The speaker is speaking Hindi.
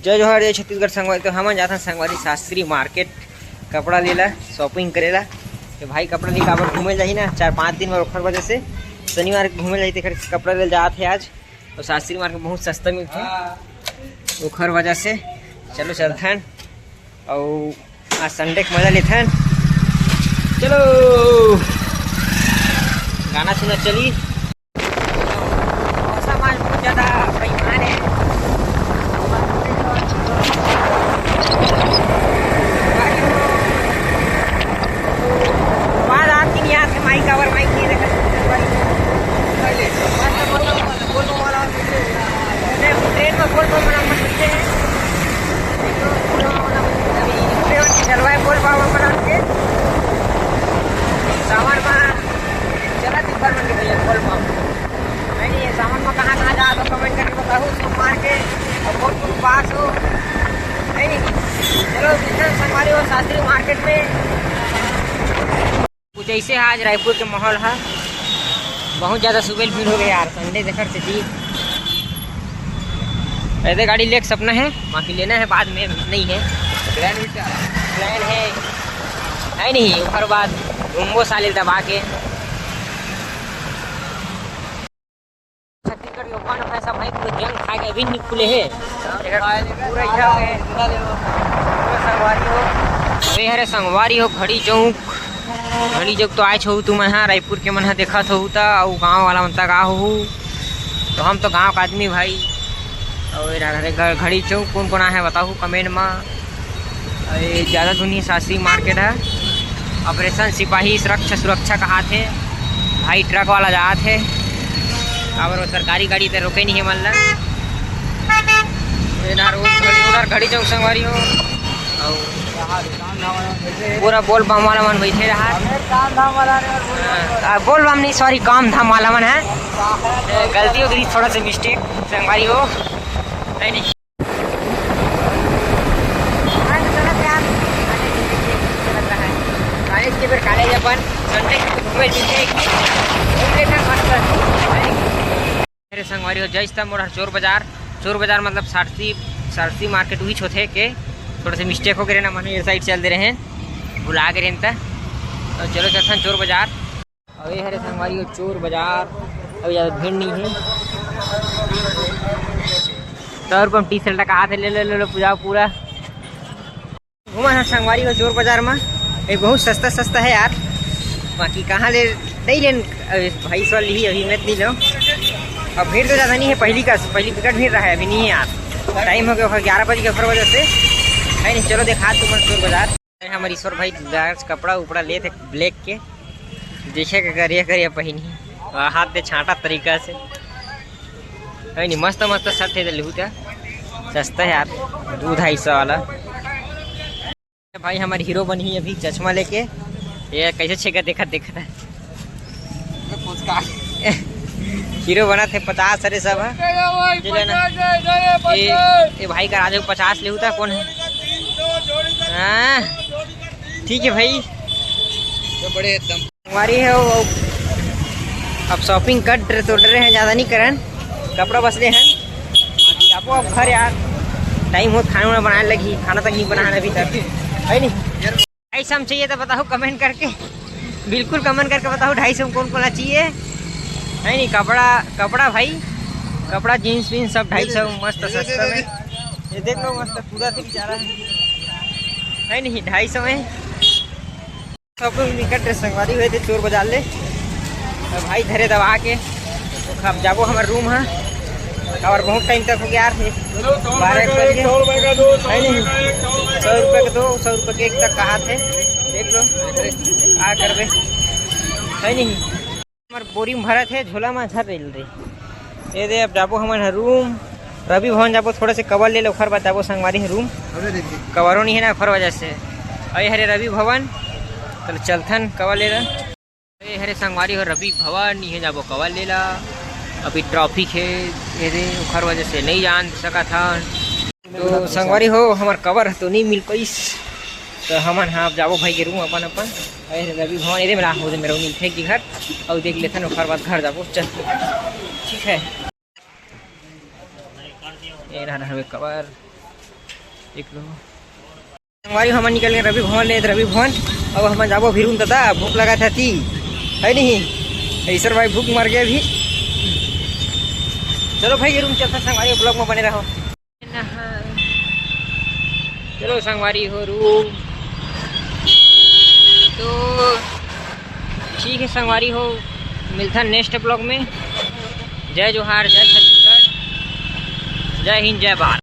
जय जोहर जय छत्तीसगढ़ संगवारी। तो हम जाता संगवारी शास्त्री मार्केट कपड़ा लेला शॉपिंग करेला। तो भाई कपड़ा लेके आबर घूमे जाही ना 4-5 दिन में ओखर वजह से शनिवार घूमे जाही तो कपड़ा ले जात है आज। और शास्त्री मार्केट बहुत सस्ता मिलता ओखर वजह से चलो चलथन और आज संडे के मजा लेथन। चलो गाना सुना चली। मौसम आज बहुत ज़्यादा बेईमान है। बाद आपकी नहीं आते माइक कवर माइक नहीं देखा ट्रेन में बोल मिलते हैं जलवायु बोल बना के सामान में चला दिन मन के भैया बोल नहीं है सामान में कहाँ जा तो कमेंट करके बताओ सब मार के और बोल पास हो नहीं। चलो संगवारी हो शास्त्री मार्केट में कुछ ऐसे आज रायपुर के माहौल है। बहुत ज़्यादा सुबह भीड़ हो गई यार संडे देखकर से जी। ऐसे गाड़ी ले सपना है बाकी लेना है बाद में नहीं है प्लान है नहीं हर बात घूमो साले दबा के छत्तीसगढ़ के ओपन पैसा भाई पूरे जंग खा के अभी नहीं खुले है पूरा संगवारी हो। अरे हरे संगवारी हो घड़ी चौक तो आए छो तुम यहाँ रायपुर के मन देखा हो और गाँव वाला मन तक आ हो तो हम तो गाँव का आदमी भाई। और घड़ी चौक कौन कौन है बताओ कमेंट में। ज़्यादा दुनिया शास्त्री मार्केट है। ऑपरेशन सिपाही सुरक्षा कहा थे भाई ट्रक वाला जा थे और वो सरकारी गाड़ी तो रोके नहीं है मतलब रोज घड़ी चौक संगवारी हो और पूरा बोल बम वाला मन बैठे रहा। बोल बम नहीं सॉरी काम धाम वाला मन है गलती हो गई थोड़ा सा मिस्टेक संगवारी हो नहीं। के फिर कॉलेज अपन संडे घूमे मेरे संगवारी हो जय था मोर चोर बाजार मतलब सारसी मार्केट वही होते के थोड़ा सा मिस्टेक हो गए ना मन ये साइड चल दे रहे हैं भुला गए रहता तो चलो चलते चोर बाजार। और ये हरे संगवारी हो चोर बाजार अभी ज़्यादा भीड़ नहीं है। 100 रुपये टी शर्ट कहा थे ले लो पूरा घूमा है संगवारी हो चोर बाजार में। ये बहुत सस्ता है यार बाकी कहाँ ले नहीं लेन भाई सवाल ही अभी मैं नहीं लो। अब भीड़ तो ज़्यादा नहीं है पहली टिकट भीड़ रहा है अभी नहीं है यार टाइम हो गया 11 बजे के वजह से है नहीं। चलो देखा तुम चोर बाजार हमारे ईश्वर भाई कपड़ा उपड़ा ले थे ब्लैक के देखे के करिए पहनी हाथ दे छाटा तरीका से है नहीं मस्त शर्ट है लहू था सस्ता है यार 200-250 वाला। भाई हमारी हीरो बनी अभी चश्मा लेके ये कैसे छेका देखा है हीरो बना थे 50 अरे सब है ये भाई का राजा 50 ले होता कौन है हाँ ठीक है भाई तो बड़े एकदम हमारी है वो। अब शॉपिंग कर तो डरे हैं ज़्यादा नहीं करन कपड़ा बस ले हैं आपको अब घर यार टाइम हो खाना बनाने लगी खाना तक नहीं बनाना अभी तक है नहीं। 250 चाहिए तो बताओ कमेंट करके बिल्कुल कमेंट करके बताओ 250 कौन चाहिए है नहीं। कपड़ा भाई कपड़ा जीन्स विन्स सब 250 मस्त सस्ता में ये देख लो मस्त पूरा से जा रहा है नहीं 250 में सब लोग निकट ड्रेस संगवारी हुए थे चोर बाजार ले तो भाई धरे दबा के अब जाबो हमारे रूम है और बहुत टाइम तक हो गया यार 12 बजे है नहीं 100 रुपये के 100 रुपये के एक तक कहा थे देख लो आ करबे है नहीं। हमारे बोरी में भरा थे झोला में झर रही ये दे अब जाबो हमारे रूम रवि भवन जाबो थोड़े से कवर ले लो खर बात जाबो संगवारी है रूम कवरों नहीं है ना खर वजह से अरे हरे रवि भवन चल चलथन कवर ले रहा अरे हरे संगवारी हो रवि भवन नहीं है जाबो कवर ले ला अभी ट्रैफिक है ये खर वजह से नहीं जान सका था तो संगवारी हो हमार कवर तो नहीं मिल पाई तो हमन हाँ जाबो भाई के रूम अपन रवि भवन ये मेरा हो मेरा मिलते कि घर और देख लेते ओखर बाद घर जाबो चल ठीक है। ये रहा कवर देख लो संगवारी हम निकल गए रवि भवन ले रवि भवन। अब हम जाबो फिर दादा भूख लगा था थी है नहीं ऐसर भाई भूख मर गया भी। चलो भाई ये रूम चलता संगवारी ब्लॉग में बने रहो। चलो संगवारी हो रूम तो ठीक है संगवारी हो, मिलता नेक्स्ट ब्लॉग में। जय जोहार, जय छत्तीसगढ़, जय हिंद, जय भारत।